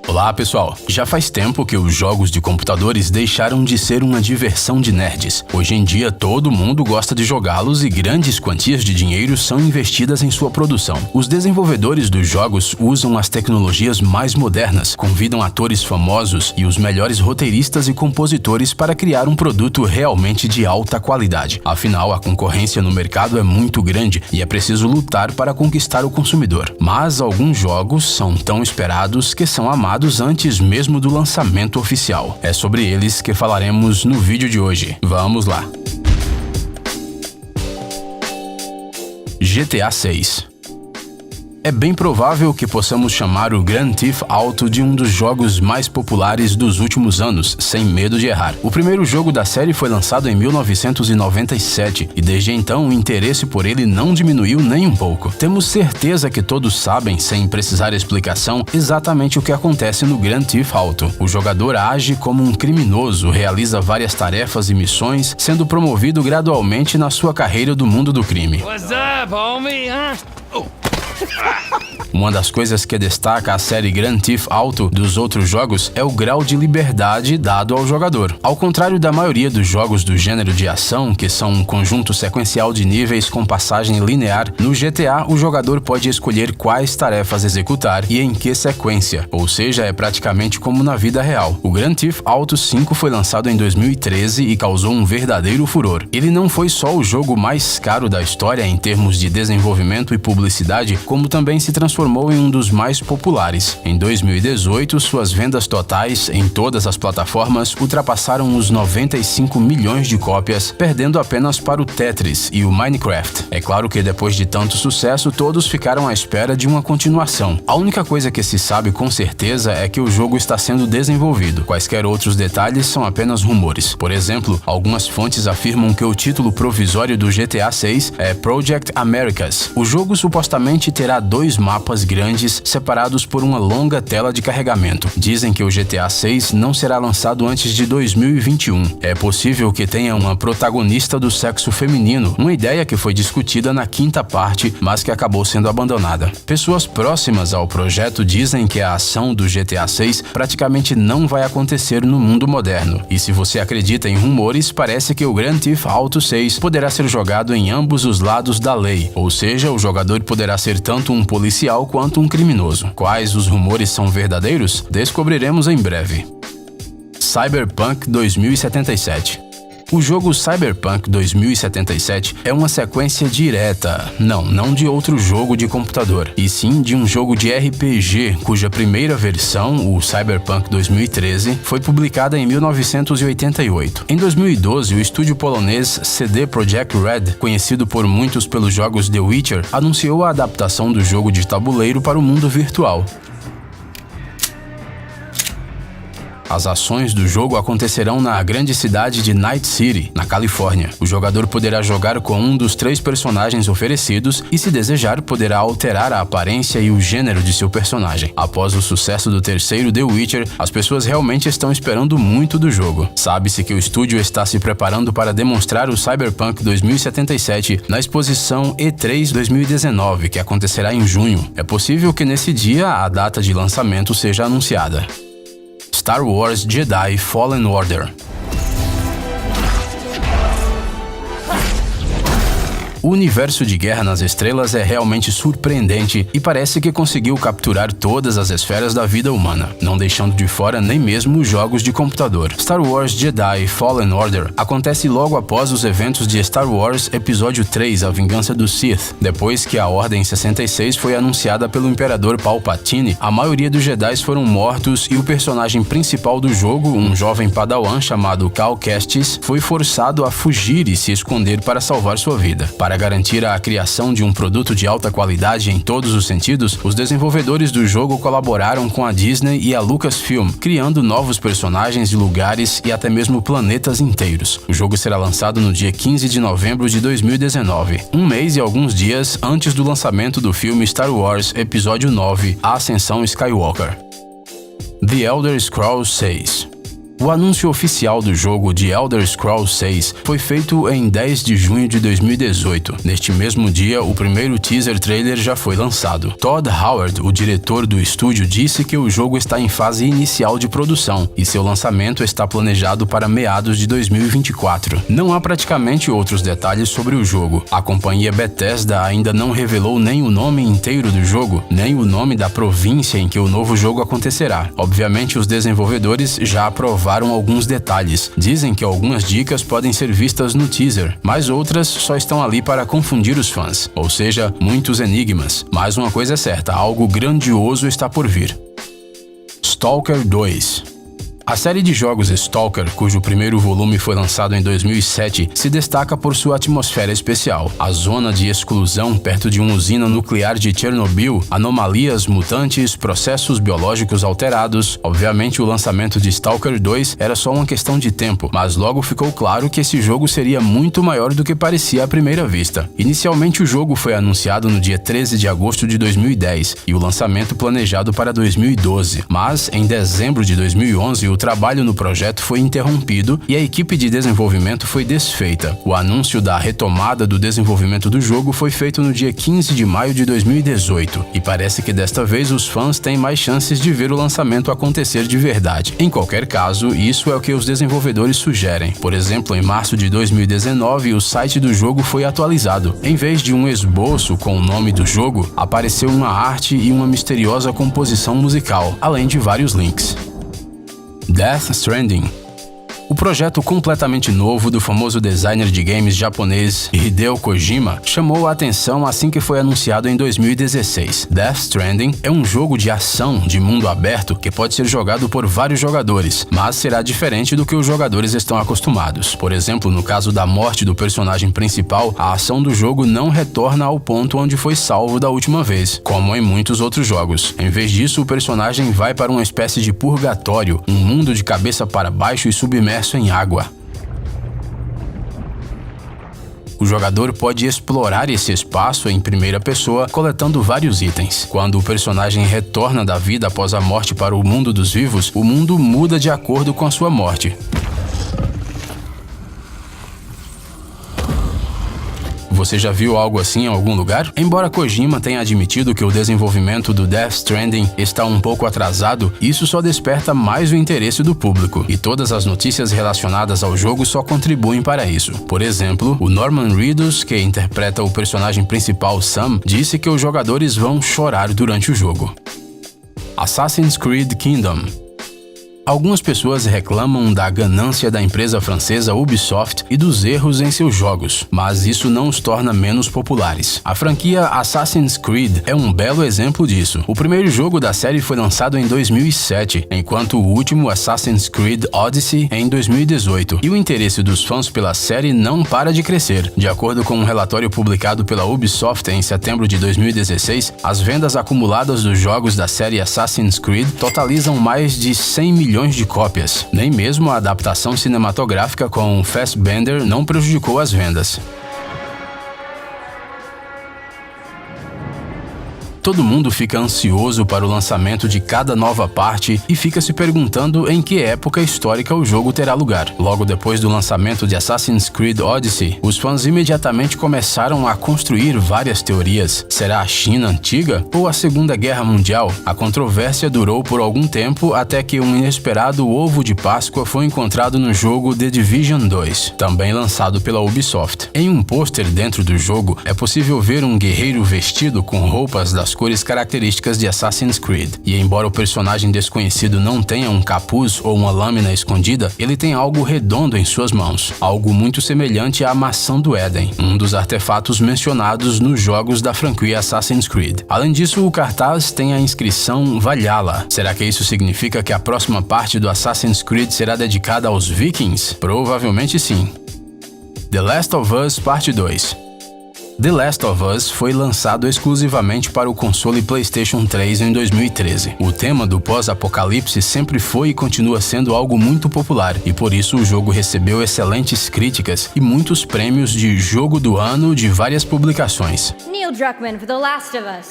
Olá pessoal, já faz tempo que os jogos de computadores deixaram de ser uma diversão de nerds. Hoje em dia todo mundo gosta de jogá-los e grandes quantias de dinheiro são investidas em sua produção. Os desenvolvedores dos jogos usam as tecnologias mais modernas, convidam atores famosos e os melhores roteiristas e compositores para criar um produto realmente de alta qualidade. Afinal, a concorrência no mercado é muito grande e é preciso lutar para conquistar o consumidor. Mas alguns jogos são tão esperados que são amados antes mesmo do lançamento oficial. É sobre eles que falaremos no vídeo de hoje. Vamos lá! GTA 6. É bem provável que possamos chamar o Grand Theft Auto de um dos jogos mais populares dos últimos anos, sem medo de errar. O primeiro jogo da série foi lançado em 1997 e desde então o interesse por ele não diminuiu nem um pouco. Temos certeza que todos sabem, sem precisar explicação, exatamente o que acontece no Grand Theft Auto. O jogador age como um criminoso, realiza várias tarefas e missões, sendo promovido gradualmente na sua carreira do mundo do crime. What's up, homie? Uma das coisas que destaca a série Grand Theft Auto dos outros jogos é o grau de liberdade dado ao jogador. Ao contrário da maioria dos jogos do gênero de ação, que são um conjunto sequencial de níveis com passagem linear, no GTA o jogador pode escolher quais tarefas executar e em que sequência, ou seja, é praticamente como na vida real. O Grand Theft Auto 5 foi lançado em 2013 e causou um verdadeiro furor. Ele não foi só o jogo mais caro da história em termos de desenvolvimento e publicidade, como também se transformou em um dos mais populares. Em 2018, suas vendas totais em todas as plataformas ultrapassaram os 95 milhões de cópias, perdendo apenas para o Tetris e o Minecraft. É claro que depois de tanto sucesso, todos ficaram à espera de uma continuação. A única coisa que se sabe com certeza é que o jogo está sendo desenvolvido. Quaisquer outros detalhes são apenas rumores. Por exemplo, algumas fontes afirmam que o título provisório do GTA 6 é Project Americas. O jogo supostamente terá 2 mapas grandes separados por uma longa tela de carregamento. Dizem que o GTA 6 não será lançado antes de 2021. É possível que tenha uma protagonista do sexo feminino, uma ideia que foi discutida na 5ª parte, mas que acabou sendo abandonada. Pessoas próximas ao projeto dizem que a ação do GTA 6 praticamente não vai acontecer no mundo moderno. E se você acredita em rumores, parece que o Grand Theft Auto 6 poderá ser jogado em ambos os lados da lei, ou seja, o jogador poderá ser tanto um policial quanto um criminoso. Quais os rumores são verdadeiros? Descobriremos em breve. Cyberpunk 2077. O jogo Cyberpunk 2077 é uma sequência direta, não de outro jogo de computador, e sim de um jogo de RPG, cuja primeira versão, o Cyberpunk 2013, foi publicada em 1988. Em 2012, o estúdio polonês CD Projekt Red, conhecido por muitos pelos jogos The Witcher, anunciou a adaptação do jogo de tabuleiro para o mundo virtual. As ações do jogo acontecerão na grande cidade de Night City, na Califórnia. O jogador poderá jogar com um dos 3 personagens oferecidos e, se desejar, poderá alterar a aparência e o gênero de seu personagem. Após o sucesso do terceiro The Witcher, as pessoas realmente estão esperando muito do jogo. Sabe-se que o estúdio está se preparando para demonstrar o Cyberpunk 2077 na exposição E3 2019, que acontecerá em junho. É possível que nesse dia a data de lançamento seja anunciada. Star Wars Jedi Fallen Order. O universo de Guerra nas Estrelas é realmente surpreendente e parece que conseguiu capturar todas as esferas da vida humana, não deixando de fora nem mesmo os jogos de computador. Star Wars Jedi Fallen Order acontece logo após os eventos de Star Wars Episódio 3, A Vingança dos Sith. Depois que a Ordem 66 foi anunciada pelo Imperador Palpatine, a maioria dos Jedi foram mortos e o personagem principal do jogo, um jovem padawan chamado Cal Kestis, foi forçado a fugir e se esconder para salvar sua vida. Para garantir a criação de um produto de alta qualidade em todos os sentidos, os desenvolvedores do jogo colaboraram com a Disney e a Lucasfilm, criando novos personagens, lugares e até mesmo planetas inteiros. O jogo será lançado no dia 15 de novembro de 2019, um mês e alguns dias antes do lançamento do filme Star Wars Episódio 9, A Ascensão Skywalker. The Elder Scrolls 6. O anúncio oficial do jogo The Elder Scrolls 6 foi feito em 10 de junho de 2018. Neste mesmo dia, o primeiro teaser trailer já foi lançado. Todd Howard, o diretor do estúdio, disse que o jogo está em fase inicial de produção e seu lançamento está planejado para meados de 2024. Não há praticamente outros detalhes sobre o jogo. A companhia Bethesda ainda não revelou nem o nome inteiro do jogo, nem o nome da província em que o novo jogo acontecerá. Obviamente, os desenvolvedores já aprovaram alguns detalhes. Dizem que algumas dicas podem ser vistas no teaser, mas outras só estão ali para confundir os fãs. Ou seja, muitos enigmas. Mas uma coisa é certa, algo grandioso está por vir. Stalker 2. A série de jogos Stalker, cujo primeiro volume foi lançado em 2007, se destaca por sua atmosfera especial. A zona de exclusão perto de uma usina nuclear de Chernobyl, anomalias mutantes, processos biológicos alterados. Obviamente, o lançamento de Stalker 2 era só uma questão de tempo, mas logo ficou claro que esse jogo seria muito maior do que parecia à primeira vista. Inicialmente, o jogo foi anunciado no dia 13 de agosto de 2010 e o lançamento planejado para 2012, mas em dezembro de 2011 o trabalho no projeto foi interrompido e a equipe de desenvolvimento foi desfeita. O anúncio da retomada do desenvolvimento do jogo foi feito no dia 15 de maio de 2018 e parece que desta vez os fãs têm mais chances de ver o lançamento acontecer de verdade. Em qualquer caso, isso é o que os desenvolvedores sugerem. Por exemplo, em março de 2019, o site do jogo foi atualizado. Em vez de um esboço com o nome do jogo, apareceu uma arte e uma misteriosa composição musical, além de vários links. Death Stranding. O projeto completamente novo do famoso designer de games japonês Hideo Kojima chamou a atenção assim que foi anunciado em 2016. Death Stranding é um jogo de ação de mundo aberto que pode ser jogado por vários jogadores, mas será diferente do que os jogadores estão acostumados. Por exemplo, no caso da morte do personagem principal, a ação do jogo não retorna ao ponto onde foi salvo da última vez, como em muitos outros jogos. Em vez disso, o personagem vai para uma espécie de purgatório, um mundo de cabeça para baixo e submerso em água. O jogador pode explorar esse espaço em primeira pessoa, coletando vários itens. Quando o personagem retorna da vida após a morte para o mundo dos vivos, o mundo muda de acordo com a sua morte. Você já viu algo assim em algum lugar? Embora Kojima tenha admitido que o desenvolvimento do Death Stranding está um pouco atrasado, isso só desperta mais o interesse do público, e todas as notícias relacionadas ao jogo só contribuem para isso. Por exemplo, o Norman Reedus, que interpreta o personagem principal Sam, disse que os jogadores vão chorar durante o jogo. Assassin's Creed Kingdom. Algumas pessoas reclamam da ganância da empresa francesa Ubisoft e dos erros em seus jogos, mas isso não os torna menos populares. A franquia Assassin's Creed é um belo exemplo disso. O primeiro jogo da série foi lançado em 2007, enquanto o último, Assassin's Creed Odyssey, em 2018, e o interesse dos fãs pela série não para de crescer. De acordo com um relatório publicado pela Ubisoft em setembro de 2016, as vendas acumuladas dos jogos da série Assassin's Creed totalizam mais de 100 milhões de cópias. Nem mesmo a adaptação cinematográfica com Fassbender não prejudicou as vendas. Todo mundo fica ansioso para o lançamento de cada nova parte e fica se perguntando em que época histórica o jogo terá lugar. Logo depois do lançamento de Assassin's Creed Odyssey, os fãs imediatamente começaram a construir várias teorias. Será a China antiga ou a Segunda Guerra Mundial? A controvérsia durou por algum tempo até que um inesperado ovo de Páscoa foi encontrado no jogo The Division 2, também lançado pela Ubisoft. Em um pôster dentro do jogo, é possível ver um guerreiro vestido com roupas das cores características de Assassin's Creed. E embora o personagem desconhecido não tenha um capuz ou uma lâmina escondida, ele tem algo redondo em suas mãos, algo muito semelhante à maçã do Éden, um dos artefatos mencionados nos jogos da franquia Assassin's Creed. Além disso, o cartaz tem a inscrição Valhalla. Será que isso significa que a próxima parte do Assassin's Creed será dedicada aos Vikings? Provavelmente sim. The Last of Us Parte 2. The Last of Us foi lançado exclusivamente para o console PlayStation 3 em 2013. O tema do pós-apocalipse sempre foi e continua sendo algo muito popular, e por isso o jogo recebeu excelentes críticas e muitos prêmios de jogo do ano de várias publicações. Neil Druckmann for The Last of Us.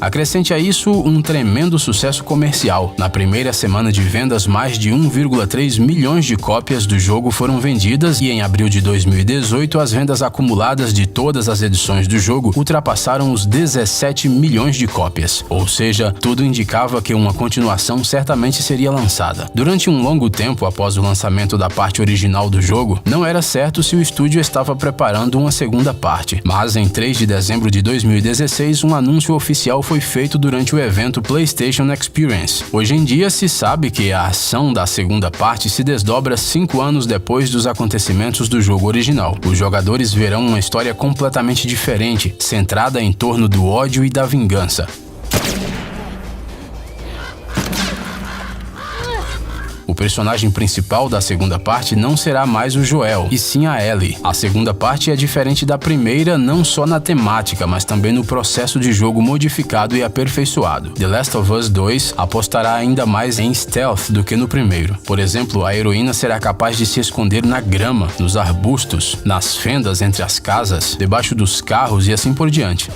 Acrescente a isso um tremendo sucesso comercial. Na primeira semana de vendas, mais de 1,3 milhões de cópias do jogo foram vendidas e em abril de 2018 as vendas acumuladas de todas as edições do jogo ultrapassaram os 17 milhões de cópias. Ou seja, tudo indicava que uma continuação certamente seria lançada. Durante um longo tempo após o lançamento da parte original do jogo, não era certo se o estúdio estava preparando uma segunda parte, mas em 3 de dezembro de 2016 um anúncio oficial foi feito durante o evento PlayStation Experience. Hoje em dia se sabe que a ação da segunda parte se desdobra 5 anos depois dos acontecimentos do jogo original. Os jogadores verão uma história completamente diferente, centrada em torno do ódio e da vingança. O personagem principal da segunda parte não será mais o Joel, e sim a Ellie. A segunda parte é diferente da primeira não só na temática, mas também no processo de jogo modificado e aperfeiçoado. The Last of Us 2 apostará ainda mais em stealth do que no primeiro. Por exemplo, a heroína será capaz de se esconder na grama, nos arbustos, nas fendas entre as casas, debaixo dos carros e assim por diante.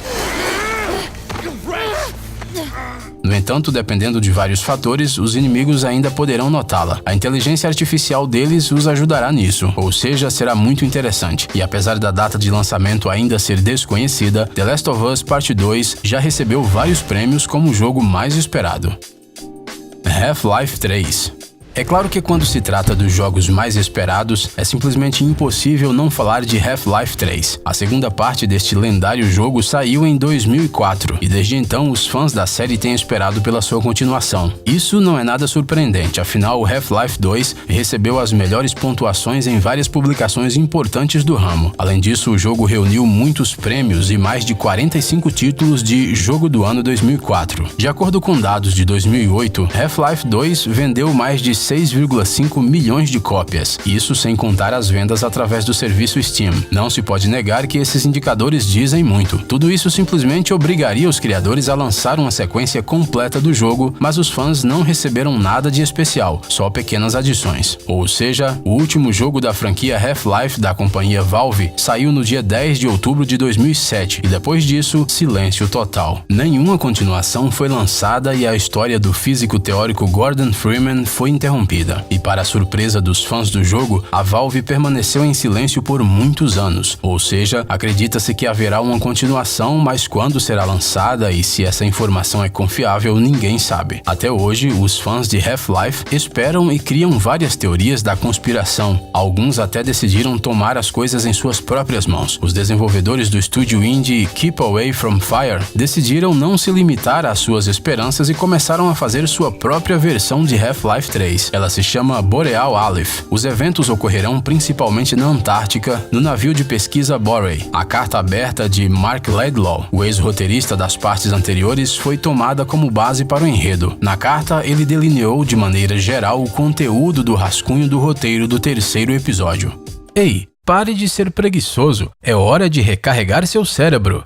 No entanto, dependendo de vários fatores, os inimigos ainda poderão notá-la. A inteligência artificial deles os ajudará nisso, ou seja, será muito interessante. E apesar da data de lançamento ainda ser desconhecida, The Last of Us Part 2 já recebeu vários prêmios como o jogo mais esperado. Half-Life 3. É claro que quando se trata dos jogos mais esperados, é simplesmente impossível não falar de Half-Life 3. A segunda parte deste lendário jogo saiu em 2004, e desde então os fãs da série têm esperado pela sua continuação. Isso não é nada surpreendente, afinal o Half-Life 2 recebeu as melhores pontuações em várias publicações importantes do ramo. Além disso, o jogo reuniu muitos prêmios e mais de 45 títulos de Jogo do Ano 2004. De acordo com dados de 2008, Half-Life 2 vendeu mais de 6,5 milhões de cópias, isso sem contar as vendas através do serviço Steam. Não se pode negar que esses indicadores dizem muito. Tudo isso simplesmente obrigaria os criadores a lançar uma sequência completa do jogo, mas os fãs não receberam nada de especial, só pequenas adições. Ou seja, o último jogo da franquia Half-Life da companhia Valve saiu no dia 10 de outubro de 2007 e depois disso, silêncio total. Nenhuma continuação foi lançada e a história do físico teórico Gordon Freeman foi interrompida. E para a surpresa dos fãs do jogo, a Valve permaneceu em silêncio por muitos anos. Ou seja, acredita-se que haverá uma continuação, mas quando será lançada e se essa informação é confiável, ninguém sabe. Até hoje, os fãs de Half-Life esperam e criam várias teorias da conspiração. Alguns até decidiram tomar as coisas em suas próprias mãos. Os desenvolvedores do estúdio indie Keep Away From Fire decidiram não se limitar às suas esperanças e começaram a fazer sua própria versão de Half-Life 3. Ela se chama Boreal Aleph. Os eventos ocorrerão principalmente na Antártica, no navio de pesquisa Borey. A carta aberta de Mark Laidlaw, o ex-roteirista das partes anteriores, foi tomada como base para o enredo. Na carta, ele delineou de maneira geral o conteúdo do rascunho do roteiro do terceiro episódio. Ei, pare de ser preguiçoso. É hora de recarregar seu cérebro.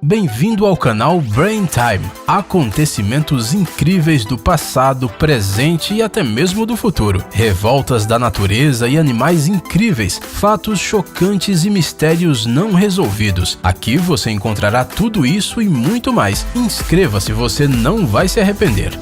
Bem-vindo ao canal Brain Time. Acontecimentos incríveis do passado, presente e até mesmo do futuro. Revoltas da natureza e animais incríveis, fatos chocantes e mistérios não resolvidos. Aqui você encontrará tudo isso e muito mais. Inscreva-se, você não vai se arrepender.